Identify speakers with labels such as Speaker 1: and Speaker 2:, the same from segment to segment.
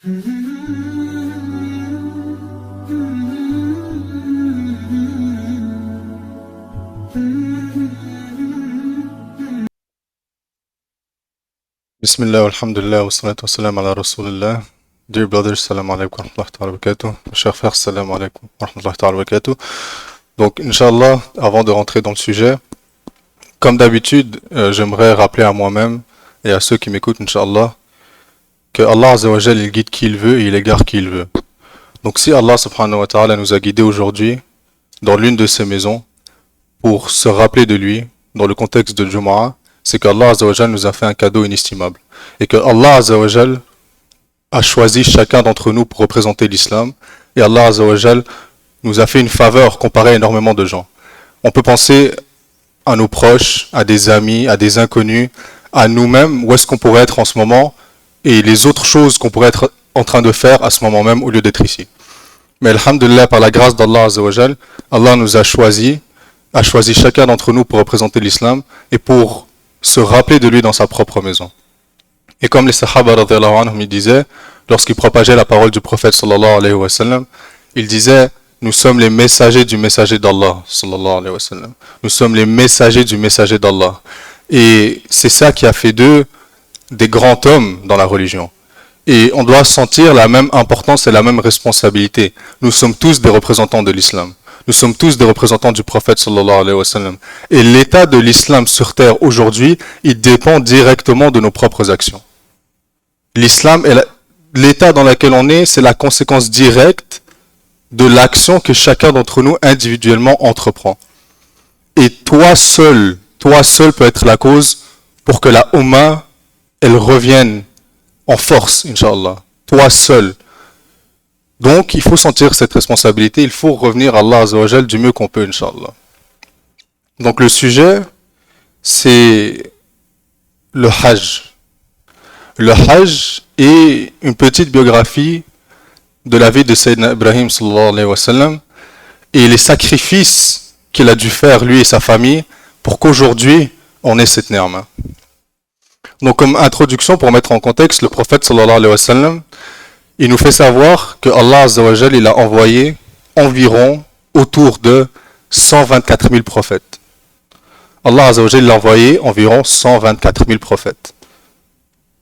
Speaker 1: Bismillah, alhamdulillah, wa salatu wa salam ala rasulillah. Dear brothers, salam alaikum wa rahmatullahi wa barakatuh. Chers frères, salam alaikum wa rahmatullahi wa barakatuh. Donc, Inch'Allah, avant de rentrer dans le sujet, comme d'habitude, j'aimerais rappeler à moi-même et à ceux qui m'écoutent, Inch'Allah, que Allah Azza wa Jal, il guide qui il veut et il égare qui il veut. Donc, si Allah subhanahu wa ta'ala nous a guidés aujourd'hui dans l'une de ses maisons pour se rappeler de lui, dans le contexte de Jumu'ah, c'est qu'Allah Azza wa Jal nous a fait un cadeau inestimable. Et que Allah Azza wa Jal a choisi chacun d'entre nous pour représenter l'islam. Et Allah Azza wa Jal nous a fait une faveur comparée à énormément de gens. On peut penser à nos proches, à des amis, à des inconnus, à nous-mêmes, où est-ce qu'on pourrait être en ce moment, et les autres choses qu'on pourrait être en train de faire à ce moment même au lieu d'être ici. Mais alhamdulillah, par la grâce d'Allah Azza wa Jal, Allah nous a choisi chacun d'entre nous pour représenter l'islam et pour se rappeler de lui dans sa propre maison. Et comme les Sahaba radhiyallahu anhum, ils disaient, lorsqu'ils propageaient la parole du prophète sallallahu alayhi wa sallam, ils disaient, nous sommes les messagers du messager d'Allah sallallahu alayhi wa sallam. Nous sommes les messagers du messager d'Allah. Et c'est ça qui a fait d'eux des grands hommes dans la religion. Et on doit sentir la même importance et la même responsabilité. Nous sommes tous des représentants de l'islam. Nous sommes tous des représentants du prophète sallallahu alayhi wa sallam. Et l'état de l'islam sur terre aujourd'hui, il dépend directement de nos propres actions. L'islam, l'état dans lequel on est, c'est la conséquence directe de l'action que chacun d'entre nous individuellement entreprend. Et toi seul peut être la cause pour que la Ummah, elle revienne en force, Inch'Allah. Toi seul. Donc, il faut sentir cette responsabilité, il faut revenir à Allah Azza wa Jal du mieux qu'on peut, Inch'Allah. Donc, le sujet, c'est le Hajj. Le Hajj est une petite biographie de la vie de Sayyidina Ibrahim sallallahu alayhi wa sallam et les sacrifices qu'il a dû faire, lui et sa famille, pour qu'aujourd'hui, on ait cette ni'ma. Donc, comme introduction, pour mettre en contexte, le prophète sallallahu alayhi wa sallam, il nous fait savoir que Allah Azza wa Jal, il a envoyé environ autour de 124 000 prophètes. Allah Azza wa Jal, il a envoyé environ 124 000 prophètes.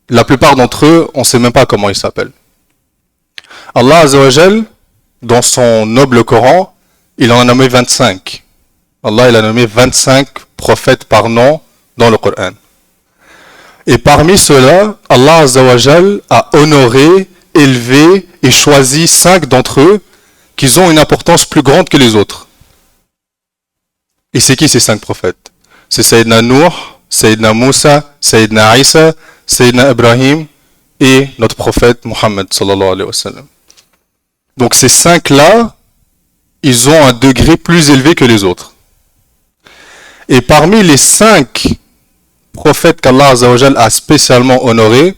Speaker 1: La plupart d'entre eux, on ne sait même pas comment ils s'appellent. Allah Azza wa Jal, dans son noble Coran, il en a nommé 25. Allah, il a nommé 25 prophètes par nom dans le Coran. Et parmi ceux-là, Allah Azza wa Jal a honoré, élevé et choisi 5 d'entre eux qui ont une importance plus grande que les autres. Et c'est qui ces 5 prophètes? C'est Sayyidina Nuh, Sayyidina Moussa, Sayyidina Isa, Sayyidina Ibrahim et notre prophète Muhammad sallallahu alayhi wa sallam. Donc ces 5-là, ils ont un degré plus élevé que les autres. Et parmi les 5 prophètes qu'Allah Azza wa Jal a spécialement honorés,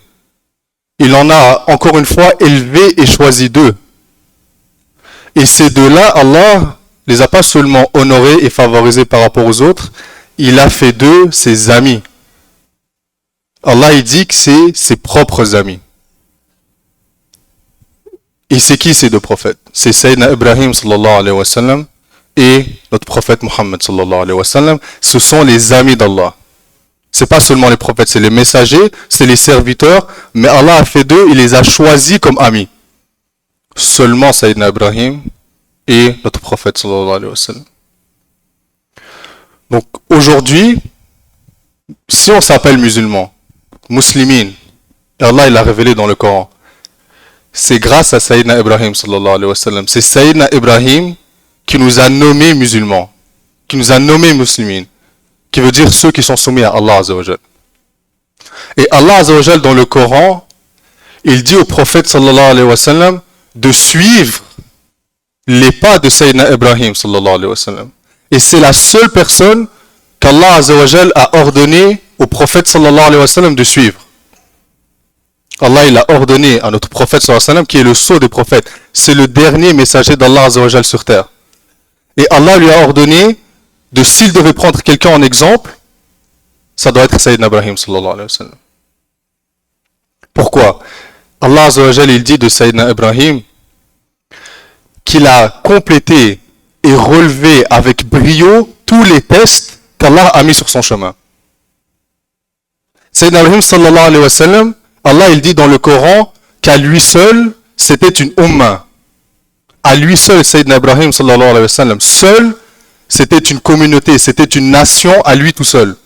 Speaker 1: il en a encore une fois élevé et choisi 2. Et ces 2-là, Allah les a pas seulement honorés et favorisés par rapport aux autres, il a fait d'eux ses amis. Allah il dit que c'est ses propres amis. Et c'est qui ces 2 prophètes? C'est Sayyidina Ibrahim sallallahu alayhi wa sallam et notre prophète Muhammad sallallahu alayhi wa sallam. Ce sont les amis d'Allah. C'est pas seulement les prophètes, c'est les messagers, c'est les serviteurs, mais Allah a fait d'eux, il les a choisis comme amis. Seulement Sayyidina Ibrahim et notre prophète sallallahu alayhi wa sallam. Donc aujourd'hui, si on s'appelle musulman, muslimin, et Allah il l'a révélé dans le Coran, c'est grâce à Sayyidina Ibrahim sallallahu alayhi wa sallam. C'est Sayyidina Ibrahim qui nous a nommés musulmans, qui nous a nommés muslimines, qui veut dire ceux qui sont soumis à Allah Azza wa Jal. Et Allah Azza wa Jal dans le Coran, il dit au prophète sallallahu alayhi wa sallam de suivre les pas de Sayyidina Ibrahim sallallahu alayhi wa sallam. Et c'est la seule personne qu'Allah Azza wa Jal a ordonné au prophète sallallahu alayhi wa sallam de suivre. Allah il a ordonné à notre prophète sallallahu alayhi wa sallam, qui est le sceau des prophètes, c'est le dernier messager d'Allah Azza wa Jal sur terre. Et Allah lui a ordonné de, s'il devait prendre quelqu'un en exemple, ça doit être Sayyidina Ibrahim sallallahu alayhi wa sallam. Pourquoi? Allah Azza wa Jal, il dit de Sayyidina Ibrahim qu'il a complété et relevé avec brio tous les tests qu'Allah a mis sur son chemin. Sayyidina Ibrahim sallallahu alayhi wa sallam, Allah il dit dans le Coran qu'à lui seul, c'était une umma. À lui seul, Sayyidina Ibrahim sallallahu alayhi wa sallam, seul, c'était une communauté, c'était une nation à lui tout seul.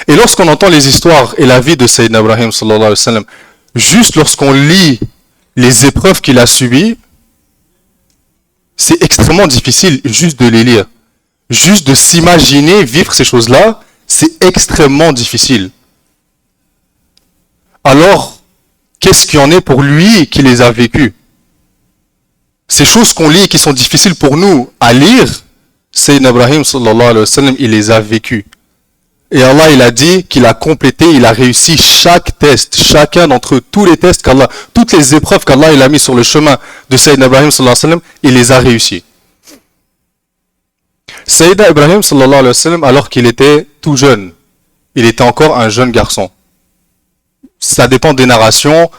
Speaker 1: Et lorsqu'on entend les histoires et la vie de Sayyidina Ibrahim sallallahu alayhi wa sallam, juste lorsqu'on lit les épreuves qu'il a subies, c'est extrêmement difficile juste de les lire. Juste de s'imaginer vivre ces choses-là, c'est extrêmement difficile. Alors, qu'est-ce qu'il y en est pour lui qui les a vécues? Ces choses qu'on lit et qui sont difficiles pour nous à lire, Sayyidina Ibrahim sallallahu alayhi wa sallam, il les a vécues. Et Allah, il a dit qu'il a complété, il a réussi chaque test, chacun d'entre eux, tous les tests qu'Allah, toutes les épreuves qu'Allah il a mis sur le chemin de Sayyidina Ibrahim sallallahu alayhi wa sallam, il les a réussis. Sayyidina Ibrahim sallallahu alayhi wa sallam, alors qu'il était tout jeune, il était encore un jeune garçon. Ça dépend des narrations,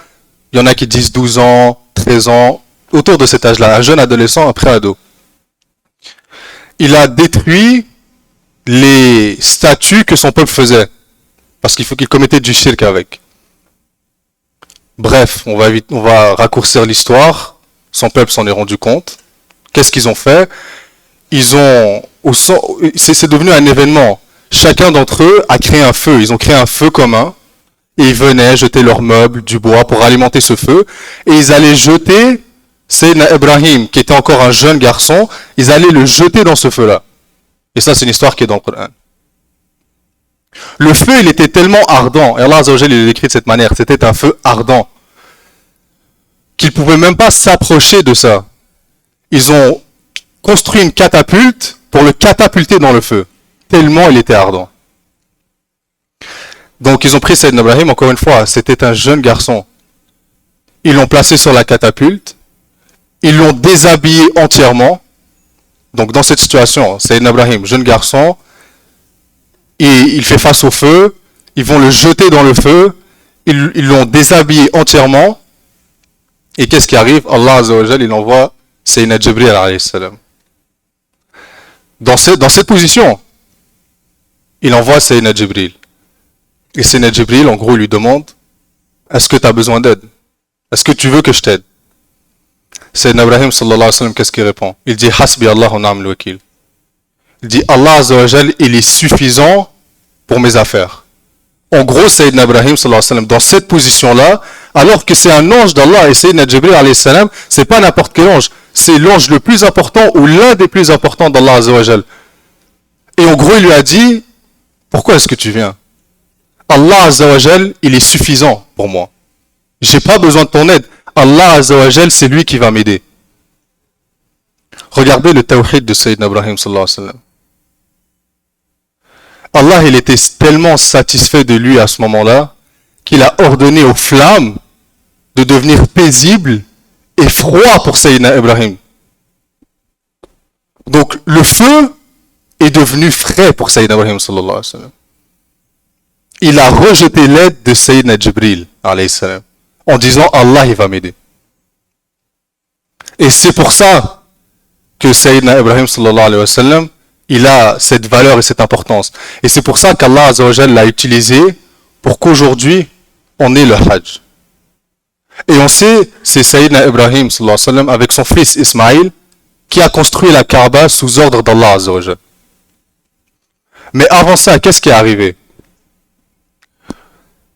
Speaker 1: il y en a qui disent 12 ans, 13 ans, autour de cet âge-là, un jeune adolescent après ado. Il a détruit les statues que son peuple faisait, parce qu'il faut qu'il commettait du shirk avec. Bref, on va raccourcir l'histoire. Son peuple s'en est rendu compte. Qu'est-ce qu'ils ont fait? C'est devenu un événement. Chacun d'entre eux a créé un feu. Ils ont créé un feu commun et ils venaient jeter leurs meubles, du bois pour alimenter ce feu, et ils allaient jeter Sayyidina Ibrahim, qui était encore un jeune garçon, ils allaient le jeter dans ce feu-là. Et ça, c'est une histoire qui est dans le Coran. Le feu, il était tellement ardent, et Allah Azza wa Jalla, il l'écrit de cette manière, c'était un feu ardent, qu'ils ne pouvaient même pas s'approcher de ça. Ils ont construit une catapulte pour le catapulter dans le feu, tellement il était ardent. Donc ils ont pris Sayyidina Ibrahim, encore une fois, c'était un jeune garçon. Ils l'ont placé sur la catapulte, ils l'ont déshabillé entièrement. Donc dans cette situation, Sayyidina Ibrahim, jeune garçon, il fait face au feu, ils vont le jeter dans le feu, ils l'ont déshabillé entièrement, et qu'est-ce qui arrive? Allah Azza wa Jalla, il envoie Sayyidina Jibril alayhi salam. Dans cette position, il envoie Sayyidina Jibril. Et Sayyidina Jibril, en gros, lui demande, est-ce que tu as besoin d'aide? Est-ce que tu veux que je t'aide? Sayyidina Ibrahim sallallahu alayhi wa sallam, qu'est-ce qu'il répond? Il dit Hasbi Allah wa ni'mal wakil. Il dit Allah Azza wa Jal, il est suffisant pour mes affaires. En gros, Sayyidina Ibrahim sallallahu alayhi wa sallam, dans cette position-là, alors que c'est un ange d'Allah, et Sayyidina Jibril alayhi salam, c'est pas n'importe quel ange, c'est l'ange le plus important ou l'un des plus importants d'Allah Azza wa Jal. Et en gros, il lui a dit, pourquoi est-ce que tu viens? Allah Azza wa Jal, il est suffisant pour moi. J'ai pas besoin de ton aide. Allah Azza wa Jal, c'est lui qui va m'aider. Regardez le tawhid de Sayyidina Ibrahim sallallahu alayhi wa sallam. Allah, il était tellement satisfait de lui à ce moment-là, qu'il a ordonné aux flammes de devenir paisibles et froids pour Sayyidina Ibrahim. Donc, le feu est devenu frais pour Sayyidina Ibrahim sallallahu alayhi wa sallam. Il a rejeté l'aide de Sayyidina Jibril alayhi salam, en disant Allah il va m'aider. Et c'est pour ça que Sayyidina Ibrahim sallallahu alayhi wa sallam, il a cette valeur et cette importance. Et c'est pour ça qu'Allah Azza wa Jalla l'a utilisé pour qu'aujourd'hui on ait le Hajj. Et on sait, c'est Sayyidina Ibrahim sallallahu alayhi wa sallam avec son fils Ismaïl qui a construit la Kaaba sous ordre d'Allah Azza wa Jalla. Mais avant ça, qu'est-ce qui est arrivé?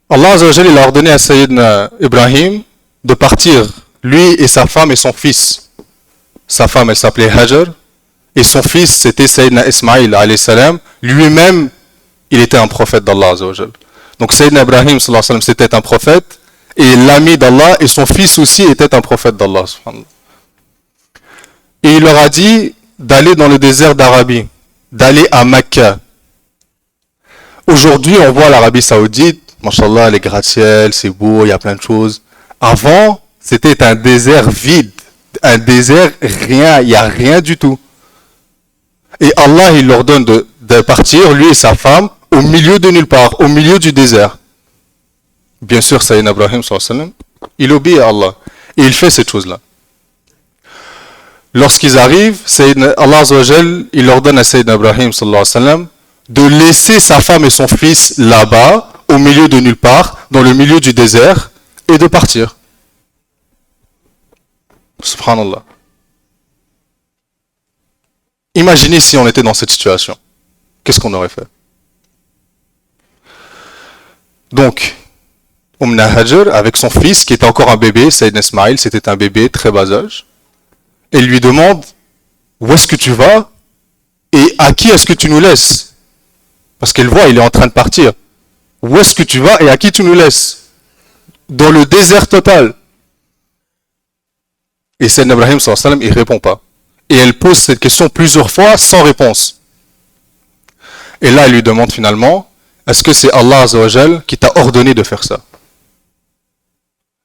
Speaker 1: Allah Azza wa Jalla, il a ordonné à Sayyidina Ibrahim de partir, lui et sa femme et son fils. Sa femme, elle s'appelait Hajar, et son fils, c'était Sayyidina Ismaïl alayhi salam. Lui-même, il était un prophète d'Allah Azza wa Jalla. Donc Sayyidina Ibrahim sallallahu alayhi wa sallam, c'était un prophète, et l'ami d'Allah, et son fils aussi était un prophète d'Allah. Et il leur a dit d'aller dans le désert d'Arabie, d'aller à Mecca. Aujourd'hui, on voit l'Arabie Saoudite, Mashallah, les gratte-ciel, c'est beau, il y a plein de choses. Avant, c'était un désert vide, un désert rien, il n'y a rien du tout. Et Allah, il leur donne de partir, lui et sa femme, au milieu de nulle part, au milieu du désert. Bien sûr, Sayyidina Ibrahim, il obéit à Allah. Et il fait cette chose-là. Lorsqu'ils arrivent, Allah il ordonne à Sayyidina Ibrahim de laisser sa femme et son fils là-bas, au milieu de nulle part, dans le milieu du désert, et de partir. Subhanallah. Imaginez si on était dans cette situation. Qu'est-ce qu'on aurait fait? Donc, Hajar, avec son fils, qui était encore un bébé, Sayyidina Ismaïl, c'était un bébé, très bas âge, elle lui demande, où est-ce que tu vas et à qui est-ce que tu nous laisses? Parce qu'elle voit, il est en train de partir. Où est-ce que tu vas et à qui tu nous laisses? Dans le désert total. Et Sayyidina Ibrahim, il ne répond pas. Et elle pose cette question plusieurs fois sans réponse. Et là, elle lui demande finalement, est-ce que c'est Allah Azzawajal qui t'a ordonné de faire ça?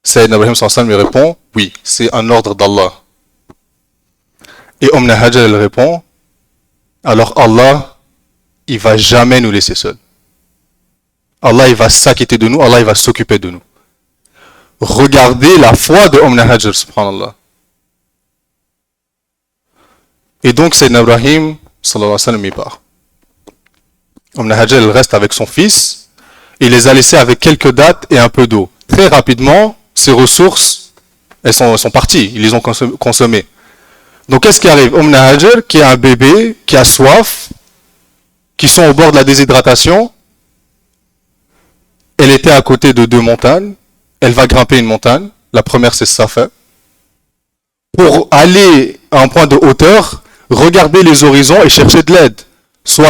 Speaker 1: Sayyidina Ibrahim lui répond, oui, c'est un ordre d'Allah. Et Hajar, elle répond, alors Allah, il va jamais nous laisser seuls. Allah, il va s'acquitter de nous, Allah, il va s'occuper de nous. Regardez la foi de Hajar, subhanallah. Et donc, Sayyidina Ibrahim, sallallahu alayhi wa sallam, il part. Hajar, elle reste avec son fils, il les a laissés avec quelques dattes et un peu d'eau. Très rapidement, ces ressources, elles sont parties, ils les ont consommées. Donc, qu'est-ce qui arrive? Hajar, qui a un bébé, qui a soif, qui sont au bord de la déshydratation, elle était à côté de 2 montagnes, elle va grimper une montagne, la première c'est Safa, pour aller à un point de hauteur, regarder les horizons et chercher de l'aide. Soit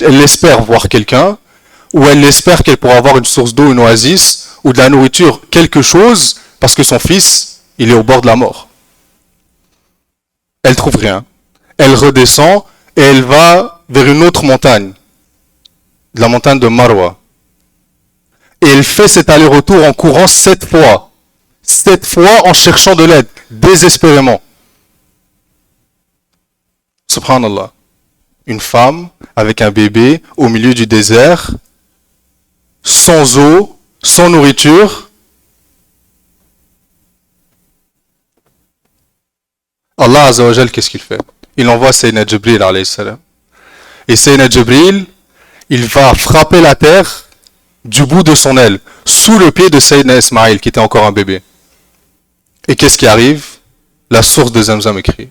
Speaker 1: elle espère voir quelqu'un, ou elle espère qu'elle pourra avoir une source d'eau, une oasis, ou de la nourriture, quelque chose, parce que son fils, il est au bord de la mort. Elle trouve rien. Elle redescend et elle va vers une autre montagne, la montagne de Marwa. Et elle fait cet aller-retour en courant 7 fois. 7 fois en cherchant de l'aide, désespérément. Subhanallah. Une femme avec un bébé au milieu du désert, sans eau, sans nourriture. Allah Azzawajal, qu'est-ce qu'il fait? Il envoie Sayyidina Jibril alayhi salam. Et Sayyidina Jibril, il va frapper la terre du bout de son aile, sous le pied de Sayyidina Ismaïl, qui était encore un bébé. Et qu'est-ce qui arrive? La source de Zamzam écrit.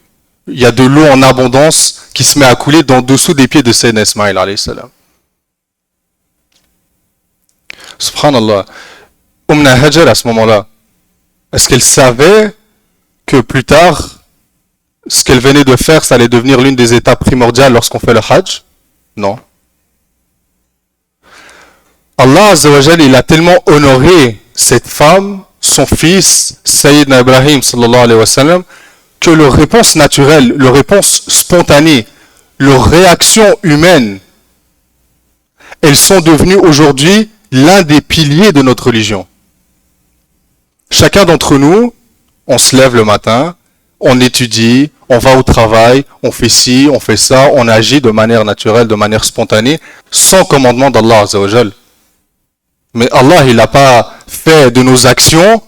Speaker 1: Il y a de l'eau en abondance qui se met à couler dans dessous des pieds de Sayyidina Ismaïl alayhi salam. Subhanallah. Hajar, à ce moment-là, est-ce qu'elle savait que plus tard, ce qu'elle venait de faire, ça allait devenir l'une des étapes primordiales lorsqu'on fait le Hajj? Non. Allah Azzawajal, il a tellement honoré cette femme, son fils, Sayyidina Ibrahim sallallahu alayhi wa sallam, que leur réponse naturelle, leur réponse spontanée, leur réaction humaine, elles sont devenues aujourd'hui l'un des piliers de notre religion. Chacun d'entre nous, on se lève le matin, on étudie, on va au travail, on fait ci, on fait ça, on agit de manière naturelle, de manière spontanée, sans commandement d'Allah Azzawajal. Mais Allah, il n'a pas fait de nos actions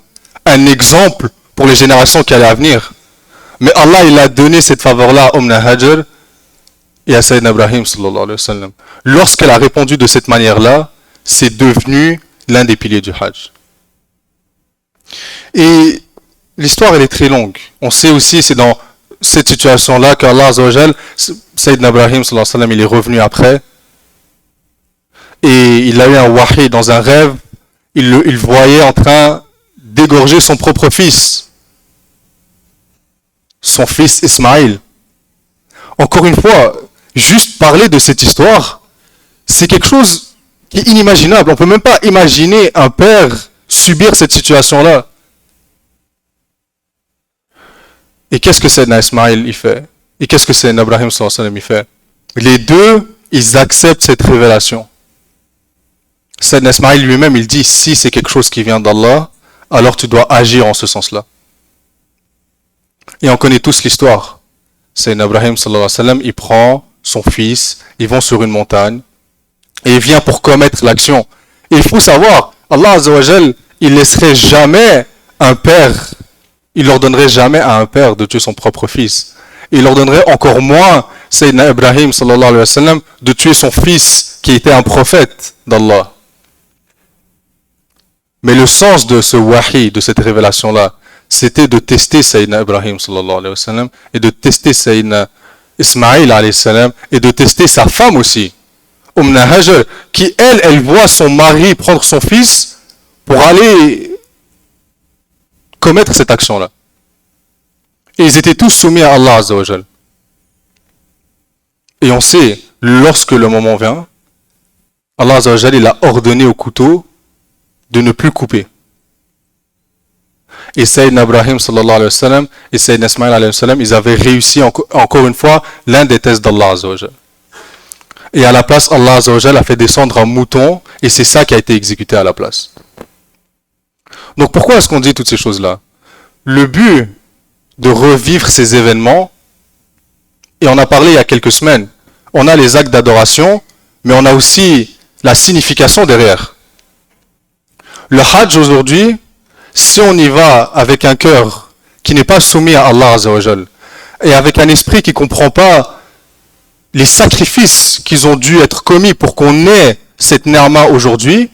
Speaker 1: un exemple pour les générations qui allaient à venir. Mais Allah, il a donné cette faveur-là à Hajar et à Sayyidina Ibrahim sallallahu alayhi wa sallam. Lorsqu'elle a répondu de cette manière-là, c'est devenu l'un des piliers du Hajj. Et l'histoire, elle est très longue. On sait aussi, c'est dans cette situation-là qu'Allah Azzawajal, Sayyidina Ibrahim sallallahu alayhi wa sallam, il est revenu après. Et il a eu un wahi dans un rêve, il voyait en train d'égorger son propre fils. Son fils Ismaïl. Encore une fois, juste parler de cette histoire, c'est quelque chose qui est inimaginable. On ne peut même pas imaginer un père subir cette situation-là. Et qu'est-ce que Sayyidina Ismaïl il fait? Et qu'est-ce que Sayyidina Ibrahim sallallahu alayhi wa sallam il fait? Les deux, ils acceptent cette révélation. Sayyidina Ismaïl lui-même, il dit, si c'est quelque chose qui vient d'Allah, alors tu dois agir en ce sens-là. Et on connaît tous l'histoire. Sayyidina Ibrahim sallallahu alayhi wa sallam, il prend son fils, ils vont sur une montagne, et il vient pour commettre l'action. Et il faut savoir, Allah Azza wa Jal, il laisserait jamais un père, il ordonnerait jamais à un père de tuer son propre fils. Il ordonnerait encore moins Sayyidina Ibrahim sallallahu alayhi wa sallam de tuer son fils qui était un prophète d'Allah. Mais le sens de ce wahi, de cette révélation-là, c'était de tester Sayyidina Ibrahim sallallahu alayhi wa sallam et de tester Sayyidina Ismaïl alayhi salam et de tester sa femme aussi, Hajar, qui elle voit son mari prendre son fils pour aller commettre cette action-là. Et ils étaient tous soumis à Allah Azza wa Jal. Et on sait, lorsque le moment vient, Allah Azza wa Jal, il a ordonné au couteau de ne plus couper. Et Sayyidina Ibrahim sallallahu alayhi wa sallam et Sayyidina Ismaïl alayhi salam, ils avaient réussi encore une fois l'un des tests d'Allah Azza wa Jal. Et à la place, Allah Azza wa Jal a fait descendre un mouton et c'est ça qui a été exécuté à la place. Donc pourquoi est-ce qu'on dit toutes ces choses-là? Le but de revivre ces événements, et on a parlé il y a quelques semaines, on a les actes d'adoration, mais on a aussi la signification derrière. Le Hajj aujourd'hui, si on y va avec un cœur qui n'est pas soumis à Allah Azza wa Jal, et avec un esprit qui ne comprend pas les sacrifices qui ont dû être commis pour qu'on ait cette ni'ma aujourd'hui,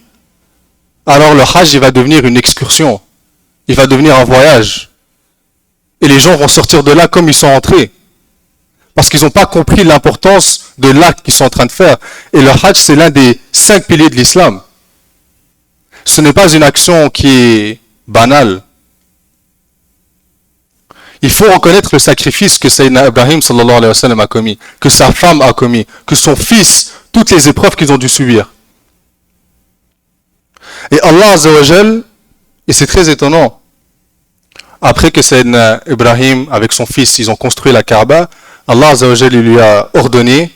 Speaker 1: alors le Hajj il va devenir une excursion, il va devenir un voyage. Et les gens vont sortir de là comme ils sont entrés. Parce qu'ils n'ont pas compris l'importance de l'acte qu'ils sont en train de faire. Et le Hajj, c'est l'un des 5 piliers de l'islam. Ce n'est pas une action qui est banale. Il faut reconnaître le sacrifice que Sayyidina Ibrahim sallallahu alayhi wa sallam a commis, que sa femme a commis, que son fils, toutes les épreuves qu'ils ont dû subir. Et Allah Azza wa Jal, et c'est très étonnant, après que Sayyidina Ibrahim, avec son fils, ils ont construit la Kaaba, Allah Azza wa Jal lui a ordonné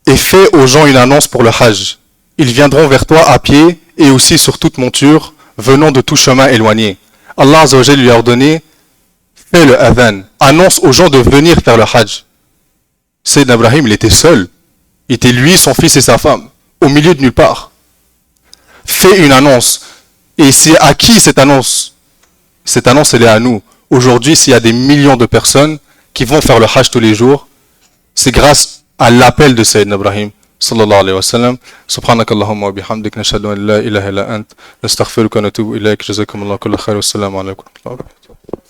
Speaker 1: et fait aux gens une annonce pour le Hajj. Ils viendront vers toi à pied et aussi sur toute monture, venant de tout chemin éloigné. Allah Azza wa Jal lui a ordonné, fais le adhan, annonce aux gens de venir faire le Hajj. Sayyidina Ibrahim, il était seul. Il était lui, son fils et sa femme, au milieu de nulle part. Fais une annonce. Et c'est à qui cette annonce? Cette annonce, elle est à nous. Aujourd'hui, s'il y a des millions de personnes qui vont faire le Hajj tous les jours, c'est grâce à l'appel de Sayyidina Ibrahim sallallahu alayhi wa sallam. Subhanakallahumma wa bihamdik, nashhadu an la ilaha illa ant, nastaghfiruka wa natubu ilayk, jazakumullahu kulla khair, wassalamu alaykum wa rahmatullahi wa barakatuh.